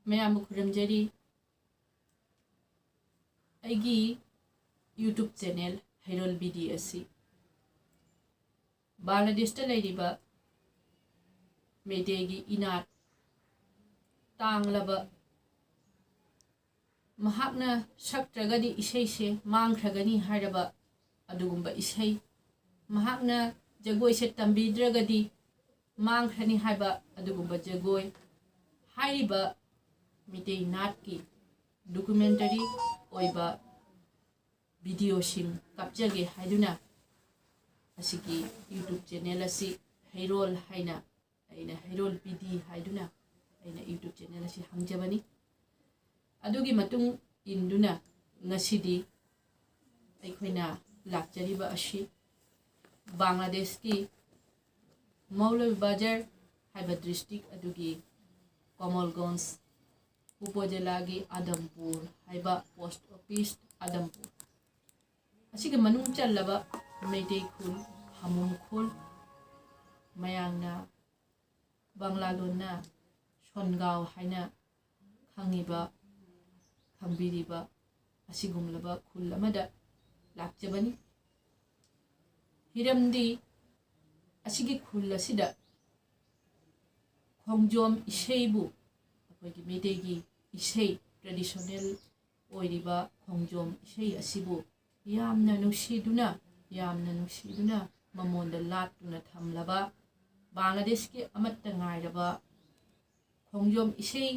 ꯃꯌꯥꯝꯕꯨ ꯈꯨꯔꯨꯝꯖꯔꯤ ꯑꯩꯒꯤ YouTube channel ꯍꯩꯔꯣꯜ ꯕꯤꯗꯤ ꯑꯁꯤ ꯕꯪꯒ꯭ꯂꯥꯗꯦꯁꯇ ꯂꯩꯔꯤꯕ ꯃꯩꯇꯩꯒꯤ ꯏꯅꯥꯠ ꯇꯥꯡꯂꯕ ꯃꯍꯥꯛꯅ ꯁꯛꯇ꯭ꯔꯒꯗꯤ ꯏꯁꯩꯁꯦ ꯃꯥꯡꯈ꯭ꯔꯒꯅꯤ ꯍꯥꯏꯔꯕ ꯑꯗꯨꯒꯨꯝꯕ ꯏꯁꯩ ꯃꯍꯥꯛꯅ ꯖꯒꯣꯏꯁꯦ ꯇꯝꯕꯤꯗ꯭ꯔꯒꯗꯤ ꯃꯥꯡꯈ꯭ꯔꯅꯤ ꯍꯥꯏꯕ ꯑꯗꯨꯒꯨꯝꯕ ꯖꯒꯣꯏ ꯍꯥꯏꯔꯤꯕ ꯃꯤꯇꯩ ꯅꯥꯠꯀꯤ ꯗꯣꯀꯨꯃꯦꯟꯇꯔꯤ ꯑꯣꯏꯕ ꯚꯤꯗꯤꯑꯣꯁꯤꯡ ꯀꯥꯞꯆꯒꯦ ꯍꯥꯏꯗꯨꯅ ꯑꯁꯤꯒꯤ ꯌꯨꯇ꯭ꯌꯨꯕ ꯆꯦꯅꯦꯜ ꯑꯁꯤ ꯍꯩꯔꯣꯜ ꯍꯥꯏꯅ ꯑꯩꯅ ꯍꯩꯔꯣꯜ ꯕꯤꯗꯤ ꯍꯥꯏꯗꯨꯅ ꯑꯩꯅ ꯌꯨꯇ꯭ꯌꯨꯕ ꯆꯦꯅꯦꯜ ꯑꯁꯤ ꯍꯥꯡꯖꯕꯅꯤ ꯑꯗꯨꯒꯤ ꯃꯇꯨꯡ ꯏꯟꯗꯨꯅ ꯉꯁꯤꯗꯤ ꯑꯩꯈꯣꯏꯅ ꯂꯥꯛꯆꯔꯤꯕ ꯑꯁꯤ ꯕꯪꯒ꯭ꯂꯥꯗꯦꯁꯀꯤ ꯃꯧꯂꯚꯤꯕꯥꯖꯥꯔ ꯍꯥꯏꯕ ꯗꯤꯁꯇ꯭ꯔꯤꯛ ꯑꯗꯨꯒꯤ ꯀꯣꯃꯣꯜꯒꯣꯟꯖ ꯎꯄꯖꯤꯂꯥꯒꯤ ꯑꯗꯝꯄꯨꯔ ꯍꯥꯏꯕ ꯄꯣꯁꯠ ꯑꯣꯐꯤꯁ ꯑꯗꯝꯄꯨꯔ ꯑꯁꯤꯒ ꯃꯅꯨꯡ ꯆꯜꯂꯕ ꯃꯩꯇꯩ ꯈꯨꯜ ꯍꯥꯃꯣꯝ ꯈꯨꯜ ꯃꯌꯥꯝꯅ ꯕꯪꯂꯥ ꯂꯣꯟꯅ ꯁꯣꯟꯒꯥꯎ ꯍꯥꯏꯅ ꯈꯪꯉꯤꯕ ꯈꯪꯕꯤꯔꯤꯕ ꯑꯁꯤꯒꯨꯝꯂꯕ ꯈꯨꯜ ꯑꯃꯗ ꯂꯥꯛꯆꯕꯅꯤ ꯍꯤꯔꯝꯗꯤ ꯑꯁꯤꯒꯤ ꯈꯨꯜ ꯑꯁꯤꯗ ꯈꯣꯡꯖꯣꯝ ꯏꯁꯩꯕꯨ ꯑꯩꯈꯣꯏꯒꯤ ꯃꯩꯇꯩꯒꯤ ꯏꯁꯩ ꯇ꯭ꯔꯦꯗꯤꯁꯅꯦꯜ ꯑꯣꯏꯔꯤꯕ ꯈꯣꯡꯖꯣꯝ ꯏꯁꯩ ꯑꯁꯤꯕꯨ ꯌꯥꯝꯅ ꯅꯨꯡꯁꯤꯗꯨꯅ ꯃꯉꯣꯟꯗ ꯂꯥꯠꯇꯨꯅ ꯊꯝꯂꯕ ꯕꯪꯒ꯭ꯂꯥꯗꯦꯁꯀꯤ ꯑꯃꯠꯇ ꯉꯥꯏꯔꯕ ꯈꯣꯡꯖꯣꯝ ꯏꯁꯩ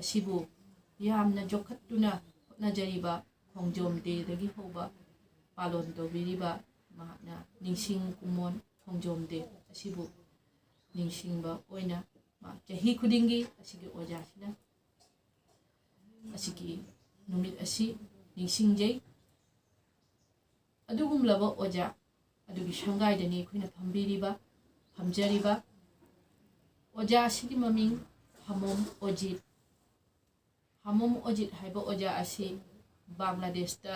ꯑꯁꯤꯕꯨ ꯌꯥꯝꯅ ꯌꯣꯛꯈꯠꯇꯨꯅ ꯍꯣꯠꯅꯖꯔꯤꯕ ꯈꯣꯡꯖꯣꯝ ꯗꯦꯗꯒꯤ ꯍꯧꯕ ꯄꯥꯂꯣꯟ ꯇꯧꯕꯤꯔꯤꯕ ꯃꯍꯥꯛꯅ ꯅꯤꯡꯁꯤꯡ ꯀꯨꯝꯑꯣꯟ ꯈꯣꯡꯖꯣꯝ ꯗꯦ ꯑꯁꯤꯕꯨ ꯅꯤꯡꯁꯤꯡꯕ ꯑꯣꯏꯅ ꯆꯍꯤ ꯈꯨꯗꯤꯡꯒꯤ ꯑꯁꯤꯒꯤ ꯑꯣꯖꯥꯁꯤꯅ ꯑꯁꯤꯒꯤ ꯅꯨꯃꯤꯠ ꯑꯁꯤ ꯅꯤꯡꯁꯤꯡꯖꯩ ꯑꯗꯨꯒꯨꯝꯂꯕ ꯑꯣꯖꯥ ꯑꯗꯨꯒꯤ ꯁꯪꯒꯥꯏꯗꯅꯤ ꯑꯩꯈꯣꯏꯅ ꯐꯝꯖꯔꯤꯕ ꯑꯣꯖꯥ ꯑꯁꯤꯒꯤ ꯃꯃꯤꯡ ꯍꯥꯃꯣꯝ ꯑꯣꯖꯤꯠ ꯍꯥꯏꯕ ꯑꯣꯖꯥ ꯑꯁꯤ ꯕꯪꯒ꯭ꯂꯥꯗꯦꯁꯇ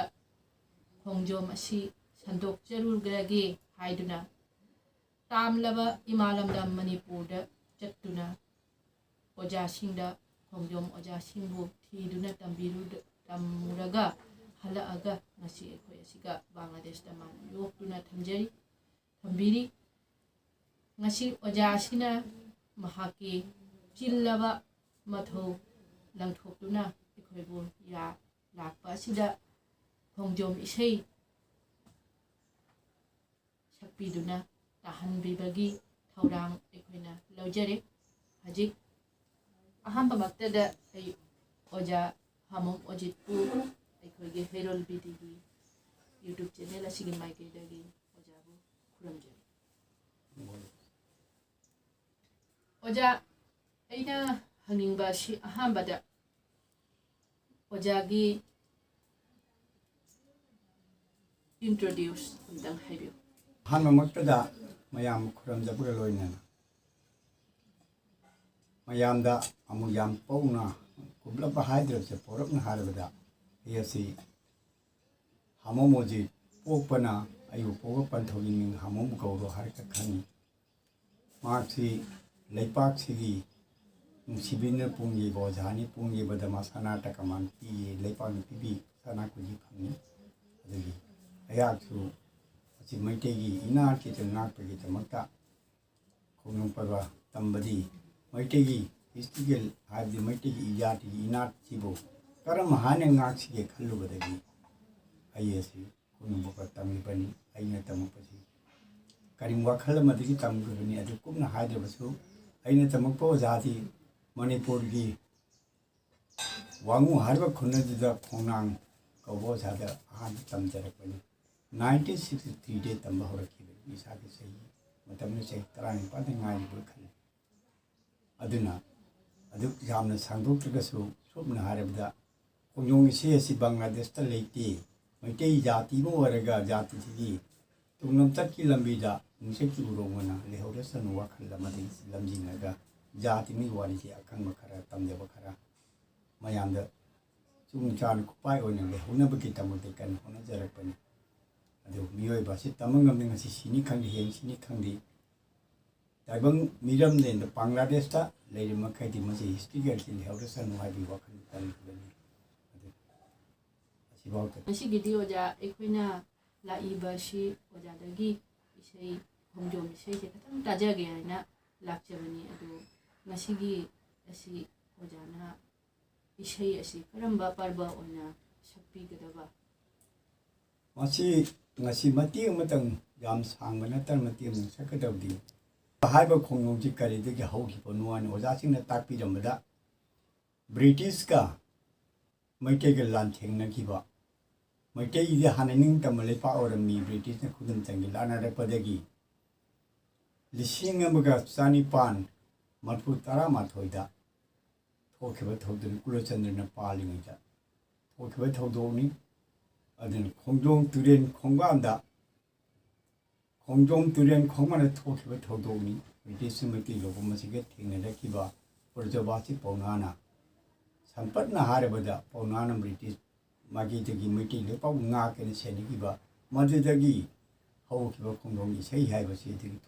ꯈꯣꯡꯖꯣꯝ ꯑꯁꯤ ꯁꯟꯗꯣꯛꯆꯔꯨꯔꯒꯦ ꯍꯥꯏꯗꯨꯅ ꯇꯥꯝꯂꯕ ꯏꯃꯥ ꯂꯝꯗꯝ ꯃꯅꯤꯄꯨꯔꯗ ꯆꯠꯇꯨꯅ ꯑꯣꯖꯥꯁꯤꯡꯗ ꯈꯣꯡꯖꯣꯝ ꯑꯣꯖꯥꯁꯤꯡꯕꯨ ꯊꯤꯗꯨꯅ ꯇꯝꯃꯨꯔꯒ ꯍꯜꯂꯛꯑꯒ ꯉꯁꯤ ꯑꯩꯈꯣꯏ ꯑꯁꯤꯒ ꯕꯪꯒ꯭ꯂꯥꯗꯦꯁꯇ ꯃꯥꯅ ꯌꯣꯛꯇꯨꯅ ꯊꯝꯕꯤꯔꯤ ꯉꯁꯤ ꯑꯣꯖꯥ ꯑꯁꯤꯅ ꯃꯍꯥꯛꯀꯤ ꯆꯤꯜꯂꯕ ꯃꯊꯧ ꯂꯪꯊꯣꯛꯇꯨꯅ ꯑꯩꯈꯣꯏꯕꯨ ꯂꯥꯛꯄ ꯑꯁꯤꯗ ꯈꯣꯡꯖꯣꯝ ꯏꯁꯩ ꯁꯛꯄꯤꯗꯨꯅ ꯇꯥꯍꯟꯕꯤꯕꯒꯤ ꯊꯧꯔꯥꯡ ꯑꯩꯈꯣꯏꯅ ꯂꯧꯖꯔꯦ ꯍꯧꯖꯤꯛ ꯑꯍꯥꯟꯕꯃꯛꯇꯗ ꯑꯩ ꯑꯣꯖꯥ ꯍꯥꯃꯣꯝ ꯑꯣꯖꯤꯠꯄꯨ ꯑꯩꯈꯣꯏꯒꯤ ꯍꯩꯔꯣꯜ ꯕꯤꯗꯤꯒꯤ ꯌꯨꯇ꯭ꯌꯨꯕ ꯆꯦꯅꯦꯜ ꯑꯁꯤꯒꯤ ꯃꯥꯏꯀꯩꯗꯒꯤ ꯑꯣꯖꯥꯕꯨ ꯈꯨꯔꯨꯝꯖꯔꯤ ꯑꯣꯖꯥ ꯑꯩꯅ ꯍꯪꯅꯤꯡꯕ ꯑꯁꯤ ꯑꯍꯥꯟꯕꯗ ꯑꯣꯖꯥꯒꯤ ꯏꯟꯇ꯭ꯔꯣꯗ꯭ꯌꯨꯁ ꯑꯝꯇꯪ ꯍꯥꯏꯕꯤꯌꯨ ꯑꯍꯥꯟꯕꯃꯛꯇꯗ ꯃꯌꯥꯝ ꯈꯨꯔꯨꯝꯖꯕꯒ ꯂꯣꯏꯅꯅ ꯃꯌꯥꯝꯗ ꯑꯃꯨꯛ ꯌꯥꯝ ꯄꯧꯅ ꯀꯨꯞꯂꯞꯄ ꯍꯥꯏꯗ꯭ꯔꯕꯁꯨ ꯄꯧꯔꯞꯅ ꯍꯥꯏꯔꯕꯗ ꯑꯩ ꯑꯁꯤ ꯍꯥꯃꯣꯝ ꯑꯣꯖꯤꯠ ꯄꯣꯛꯄꯅ ꯑꯩꯕꯨ ꯄꯣꯛꯄ ꯄꯟꯊꯧꯒꯤ ꯃꯤꯡ ꯍꯥꯃꯣꯝ ꯀꯧꯔꯣ ꯍꯥꯏꯔꯒ ꯈꯪꯉꯤ ꯃꯍꯥꯛꯁꯤ ꯂꯩꯄꯥꯛꯁꯤꯒꯤ ꯅꯨꯡꯁꯤꯕꯤꯅ ꯄꯣꯡꯂꯤꯕ ꯑꯣꯖꯥꯅꯤ ꯄꯣꯡꯂꯤꯕꯗ ꯃꯥ ꯁꯅꯥ ꯇꯀꯃꯥꯟ ꯄꯤꯌꯦ ꯂꯩꯄꯥꯛꯅ ꯄꯤꯕꯤ ꯁꯅꯥ ꯀꯨꯟꯖꯤ ꯐꯪꯉꯤ ꯑꯗꯨꯒꯤ ꯑꯩꯍꯥꯛꯁꯨ ꯑꯁꯤ ꯃꯩꯇꯩꯒꯤ ꯏꯅꯥꯠꯀꯤꯗ ꯉꯥꯛꯄꯒꯤꯗꯃꯛꯇ ꯈꯣꯡꯖꯣꯝ ꯄꯔꯕ ꯇꯝꯕꯗꯤ ꯃꯩꯇꯩꯒꯤ ꯍꯤꯁꯇ꯭ꯔꯤꯀꯦꯜ ꯍꯥꯏꯕꯗꯤ ꯃꯩꯇꯩꯒꯤ ꯏꯖꯥꯇꯤꯒꯤ ꯏꯅꯥꯠꯁꯤꯕꯨ ꯀꯔꯝ ꯍꯥꯏꯅ ꯉꯥꯛꯁꯤꯒꯦ ꯈꯜꯂꯨꯕꯗꯒꯤ ꯑꯩ ꯑꯁꯤ ꯈꯣꯡꯖꯣꯝ ꯄꯔꯕ ꯇꯝꯂꯤꯕꯅꯤ ꯑꯩꯅ ꯇꯝꯃꯛꯄꯁꯤ ꯀꯔꯤ ꯋꯥꯈꯜ ꯑꯃꯗꯒꯤ ꯇꯝꯈꯤꯕꯅꯤ ꯑꯗꯨ ꯀꯨꯞꯅ ꯍꯥꯏꯗ꯭ꯔꯕꯁꯨ ꯑꯩꯅ ꯇꯝꯃꯛꯄ ꯑꯣꯖꯥꯗꯤ ꯃꯅꯤꯄꯨꯔꯒꯤ ꯋꯥꯡꯉꯨ ꯍꯥꯏꯔꯤꯕ ꯈꯨꯟ ꯑꯗꯨꯗ ꯈꯣꯡꯅꯥꯡ ꯀꯧꯕ ꯑꯣꯖꯥꯗ ꯑꯍꯥꯟꯕ ꯇꯝꯖꯔꯛꯄꯅꯤ 1963 ꯇꯝꯕ ꯍꯧꯔꯛꯈꯤꯕꯅꯤ ꯏꯁꯥꯒꯤ ꯆꯍꯤ ꯃꯇꯝꯗ ꯆꯍꯤ 19 ꯉꯥꯏꯔꯤꯕ ꯈꯜꯂꯤ ꯑꯗꯨꯅ ꯑꯗꯨꯛ ꯌꯥꯝꯅ ꯁꯥꯡꯗꯣꯛꯇ꯭ꯔꯒꯁꯨ ꯁꯨꯞꯅ ꯍꯥꯏꯔꯕꯗ ꯈꯣꯡꯖꯣꯝ ꯏꯁꯩ ꯑꯁꯤ ꯕꯪꯒ꯭ꯂꯥꯗꯦꯁꯇ ꯂꯩꯇꯦ ꯃꯩꯇꯩ ꯖꯥꯇꯤ ꯑꯃ ꯑꯣꯏꯔꯒ ꯖꯥꯇꯤꯁꯤꯒꯤ ꯇꯨꯡꯂꯝꯆꯠꯀꯤ ꯂꯝꯕꯤꯗ ꯅꯨꯡꯁꯤꯠꯀꯤ ꯎꯔꯣꯡꯅ ꯂꯩꯍꯧꯔꯁꯅꯨ ꯋꯥꯈꯜ ꯑꯃꯗꯒꯤ ꯂꯝꯖꯤꯡꯉꯒ ꯖꯥꯇꯤꯒꯤ ꯋꯥꯔꯤꯁꯤ ꯑꯈꯪꯕ ꯈꯔ ꯇꯝꯖꯕ ꯈꯔ ꯃꯌꯥꯝꯗ ꯆꯨꯡ ꯆꯥꯅ ꯈꯨꯄꯥꯏ ꯑꯣꯏꯅ ꯂꯩꯍꯧꯅꯕꯒꯤꯗꯃꯛꯇ ꯀꯟꯅ ꯍꯣꯠꯅꯖꯔꯛꯄꯅꯤ ꯑꯗꯨ ꯃꯤꯑꯣꯏꯕ ꯑꯁꯤ ꯇꯝꯕ ꯉꯝꯗꯦ ꯉꯁꯤ ꯁꯤꯅꯤ ꯈꯪꯗꯦ ꯍꯌꯦꯡ ꯁꯤꯅꯤ ꯈꯪꯗꯦ 다이방 미럼네 방글라데시다 레이마 카이디 마시 히스토리컬 신 헤어르선 와이비 와칸 탈리니 아시바우트 ꯉꯁꯤꯒꯤꯗꯤ ꯑꯣꯖꯥ ꯑꯩꯈꯣꯏꯅ ꯂꯥꯛꯏꯕꯁꯤ ꯑꯣꯖꯥꯗꯒꯤ ꯏꯁꯩ ꯈꯣꯡꯖꯣꯝ ꯏꯁꯩꯁꯦ ꯈꯤꯇꯪ ꯇꯥꯖꯒꯦ ꯍꯥꯏꯅ ꯂꯥꯛꯆꯕꯅꯤ ꯑꯗꯨ ꯉꯁꯤꯒꯤ ꯑꯁꯤ ꯑꯣꯖꯥꯅ 이세이 아시 그런바 발바 오나 삭비그다바 ngasi mati amatang yam sangba natar mati amang sakadawdi haiba khongnongji karidagi haugiba nuwan ojasingna takpiramada British ka maitaiga lan thengnakiba maitai ide hananing tamale pa orami British na khudum changi lanarapadagi lising amaga chanipan marfu tara mathoida thokiba thodun kulochandrna palingida thokiba thodoni adin khongjong turen khonggamda khongjong turen khongmana thokiba thodoni British mati lobomasiga thengnarakiba porjawasi paunana sanpatna harabada paunana British magi dagi miti lepa nga ken senikiba madudagi haukiba khongjong isei haibasi dagi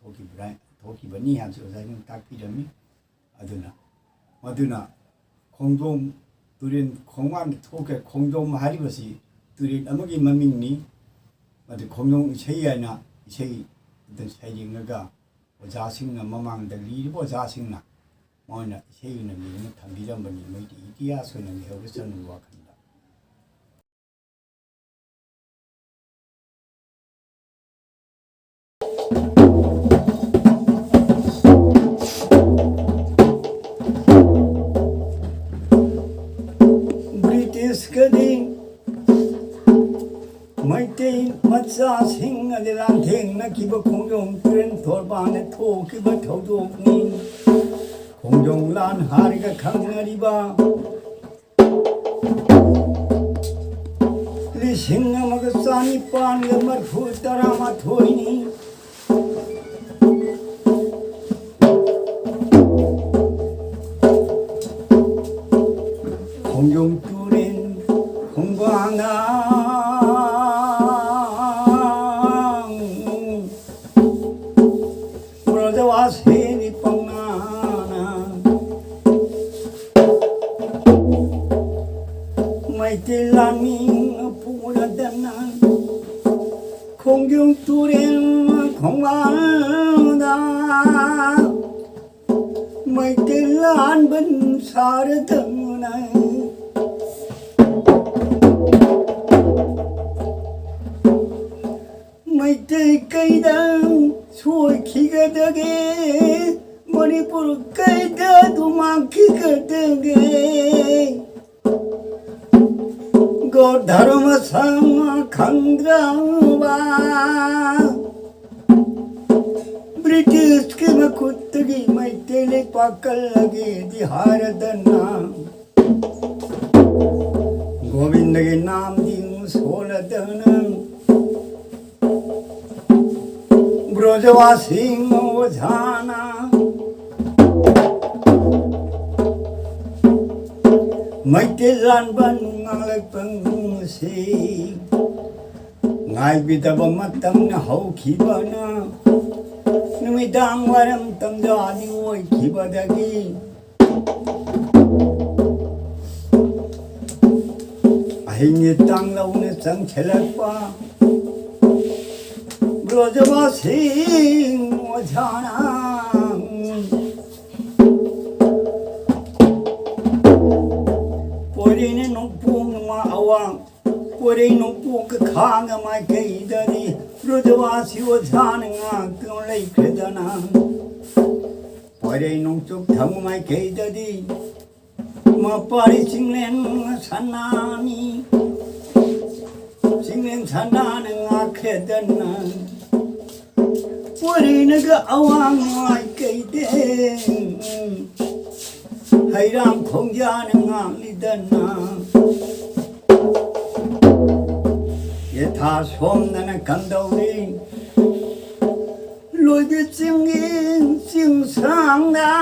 thokiba ni hansu zain takpirami aduna khongjong turen khongman thoke khongjong haribasi turin amagi mamingni madu khongjong isei haina isei dan saiyingaga ojasingna mamangda liribo ojasingna moina isei na mirina thambirambani moiti itihas na heoresan wakanda British kadi Maitai macha sing adilan theng na kiba khongjong turen thorbane tho kiba thodokni khongjong lan hariga khangariba lising amaga sani pan ga marfu tarama thoini khongjong turen khongbanga Brojawasi pangnana Maitilaning puradana khongjong turen khongbanga Maitilan ban saradana Maitai kaidang suai kigadage Manipur kaida dumang kigadage God dharma sama khandrava British ke makuttagi maitai le pakal lage diharadana Govindage naam ding soladana Brojawasi ojhana Maitilan ban ngalak pangsi Ngai bidaba matam na haukibana Numidang waram tamdadi oi kibadagi Ahingi tanglaw na sang chelakpa Brojawasi ojhana Porine nungpung nunga awang Porine nungpung kakhanga mai kaidari Brojawasi ojhana nga kunlay kredana Porine nungchuk thamu mai kaidari Mapari singlen sanani Singlen sanani nga kredana Porinaga awang mai kaideng Hairam khongjana nga lidana Yatha somnana kandauri Loibi singin singsangna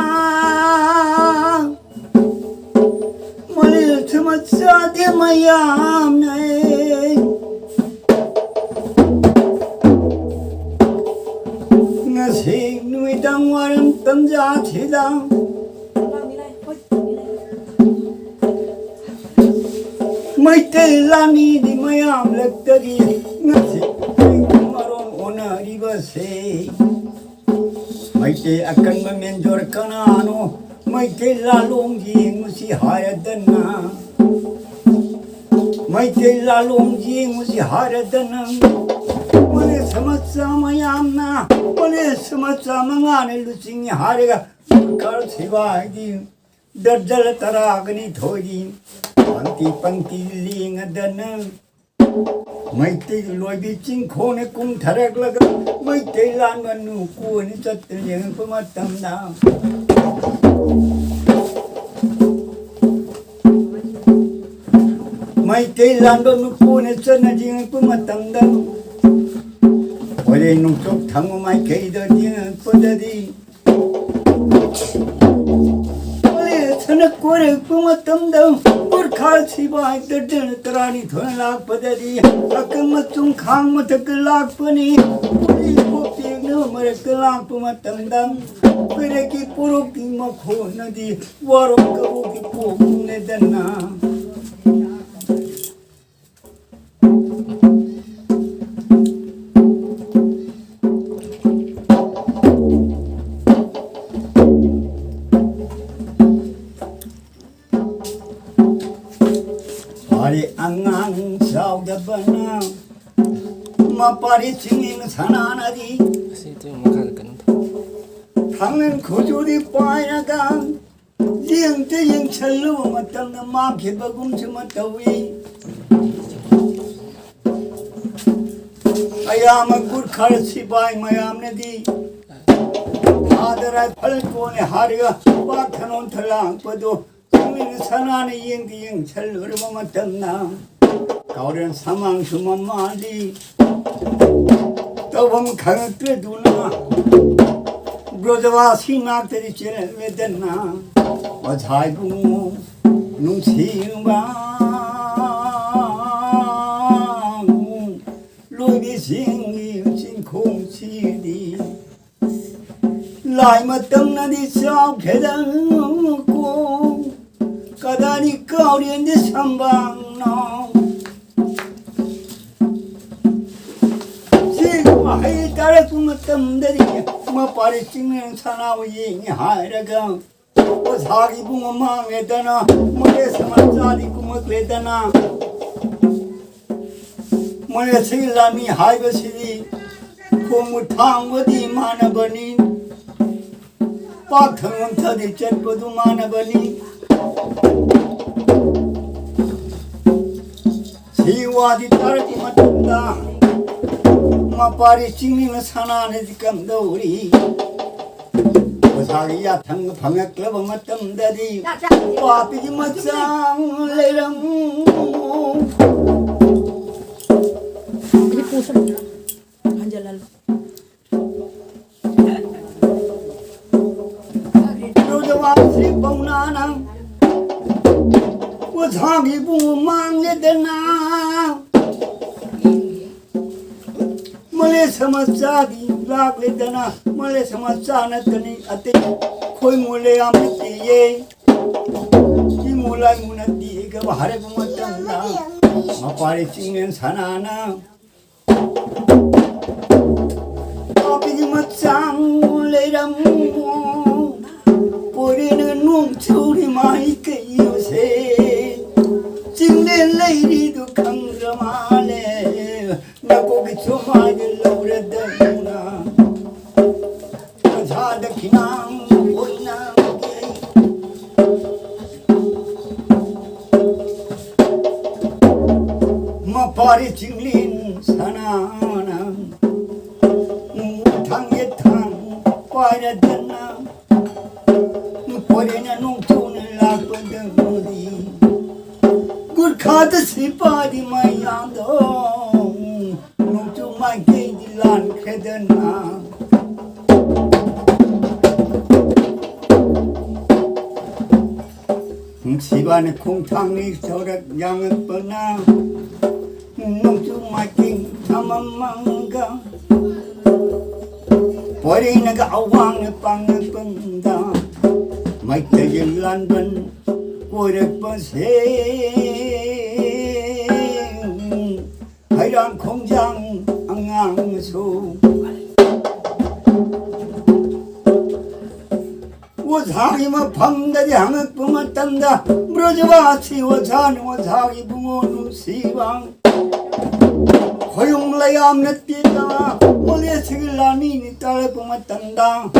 Malil tumatsa di mayam nay Ngasi nuôi ngoài tâm gia thế đang mấy tên làm đi mấy am lật đi ngất maron ona đi bơ xe mấy tên akan mà men jor kanano mấy tên la long gì musi haya dana mấy tên la long gì musi haya dana mane samatsa mayamna mane samatsa mangane lusingi harega kar siva di darjal taragni thodi पंक्ति पंक्ति लिंग दन मैते लोई भी चिंग खोने कुम थरक लगा मैते लान मनु कुनी चत्र यंग पमतम ना मैते लान मनु कुनी चन्न यंग पमतम दा ओरे नुचोक थांगो माइ केइद यंग पददी कोरे कुमतम दम पुरखाल सिबाय दर्जन तरानी थोन लाख पदरी अकम तुम खांग मतक लाख पनी पुरी पोपी न मरक लाख पुमतम दम पेरे की पुरो की मखो नदी वारो कबो की पोप ने दन्ना angang sao da bana ma pari singing sananadi situ makan kan thangin khojuri paina ga jing te jing chalu matam na ma phe bagum chma tawi ayam gur khar sibai mayam ne di adara phal ko ne hariga pa thanon thalang pado 산안에 잉 철르르 마탐나 가오련 사망 수만마리 또봄 강뜻 두나 브로자와 신학들이 제외됐나 어자이부 농시바 로비싱이 진콩치디 라이마땀나디 샤케당고 가다니 가오리엔데 삼방나 지금 하이 따라 꿈었던데리 뭐 파리 찍는 사나우 얘기 하이라가 뭐 사기 붕어 망했다나 뭐에 서만자리 꿈었랬다나 뭐에 생일라니 하이버시리 공무 탕어디 마나버니 पाखंग थदी चटपदु मानबनी सिवादी तरकी मतंदा मपारी चिंगी न सनाने दिकम दौरी वसागी या थंग फंगक लब मतंददी पापी जी मचांग लेरम ini pusat hanjalan Shri पौनाना वो झांगी बू मांगे देना मले समस्या दी लाग ले देना मले समस्या न तनी अते कोई मोले आमती ये की मोला मुनती के बाहर घुमतंदा मपारे चिंगन सनाना पापी मचांग ले रम 우리는 농초리 많이 깨요새 찍는 레이리도 강점하네 나 고기 좀 하길러 그랬더구나 사다 그냥 보이나 마파리 찍린 사나나 무탕예탕 빠르더나 Porena nung tuna lakpadangudi Gurkhata sipadi mayando Nung tumay kay dilan kredana Sibane kung tangi sorak yangat pana Nung tumay kay tamamanga 머리나가 아왕에 빵을 뻥다 마이태길 란번 꼬레버세 하이랑 공장 앙앙수 오사기마 밤다지 항흑부마 딴다 브러져봐 시워자니 오사기 붕어누 시방 고용라야 암넷띠다 몰레시길라니 딸부마 딴다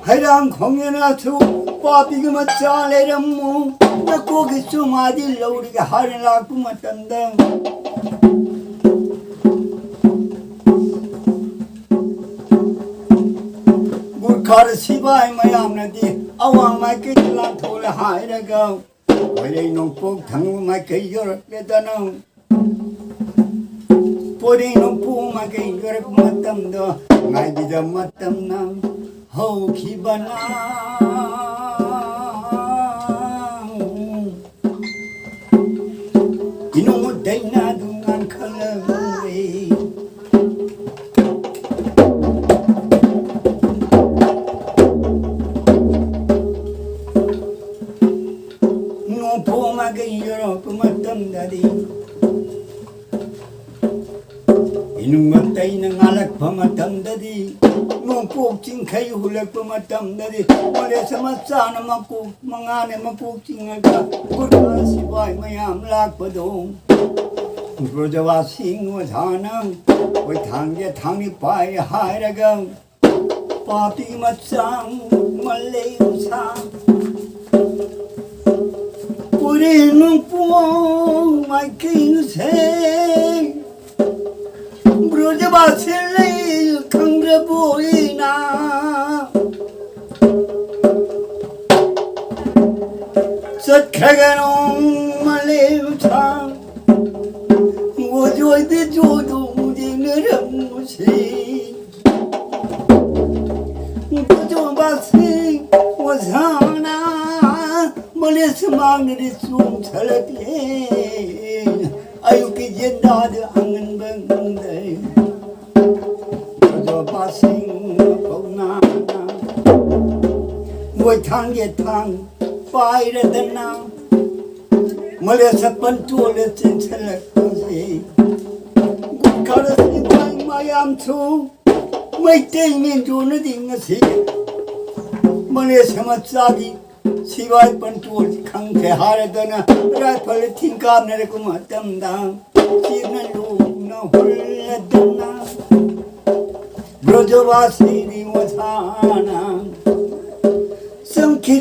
하이랑 공연아수 빠비그마 짜레람무 나 고기 좀 아딜러 우리가 하리라구마 딴다 Kar sibai mayam nadi awang mai ke lan thole hai ra ga pore nong pok thang mai ke yor le danang pore nong pu mai ke yor matam do ngai bi da matam nam ho khi bana inu dai na dungan khala we Yoro kumatam dadi inung matay ng alak pamatam dadi nung pukching kayo hulak pamatam dadi wala sa matsa na mangane mapukching aga kurma sibay mayam lakpadong Brojawasing wadhanang way thangya thangi pay hairagang papi matsang malay usang Puri nung puong my king say Brojabasile kangrabuina Sat kaganong maliwtang Wajoy di jodong di naramusi Brojabasing wazhana Malis mangri sum chalakle ayu ki jenda de angan bangde jo passing pona moi thang ye thang pai ra dana malis pan chole chen chalak se kar se bai mayam chu mai te min jo na ding se malis ma chagi Siwai pantuol kangke haradana rifle tingkam nere kumatam dang sirna luna hulladana brojavasi diwasana samki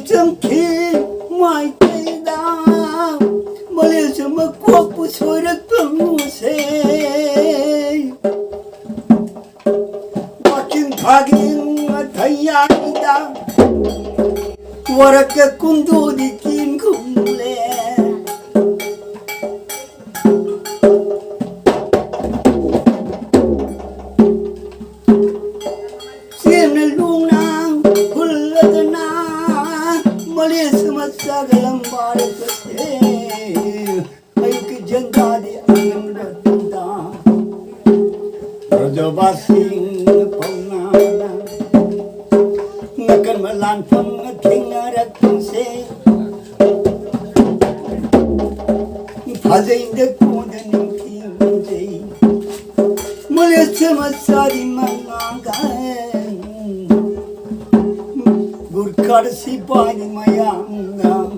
mai tida malaysia makwapu sorak panguse wakin thagin thayida Waraka kundu dikin kumle Sirna luna hulladana Malis masagalam barakate Ayuki jangadi anam ratunda Rajabasing paunana Nakan malan pang se Fazay de kudaning kinjay Mulit sa masari mangagan Gurkar si bani mayangam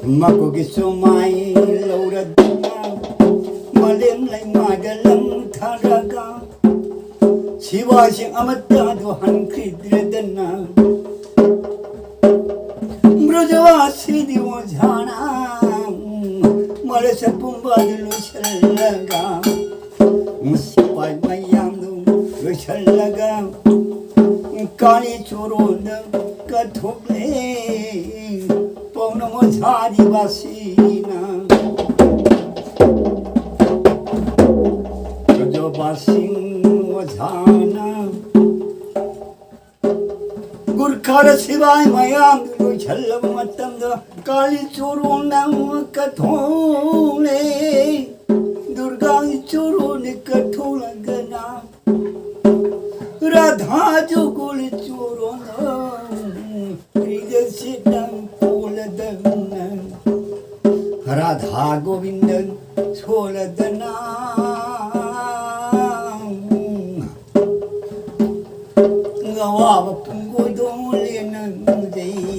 Makugisumay laurad na Malim lay madalang tharaga Siwasing amatado hankridradana Brojawasi diwajana Malasa pumbadilu shalaga Musipay mayamdu shalaga Kani churoda kathukle Paunamo chadi basina Brojawasi wajana Gurkhar sibai mayam du challam matam da kali churu nam kathole Durga churu ne kathula gana धाजुकुल चोरोन श्रीदसितं कोलदन Radha Govindan छोलदना गवाव पुंगो Dolen जई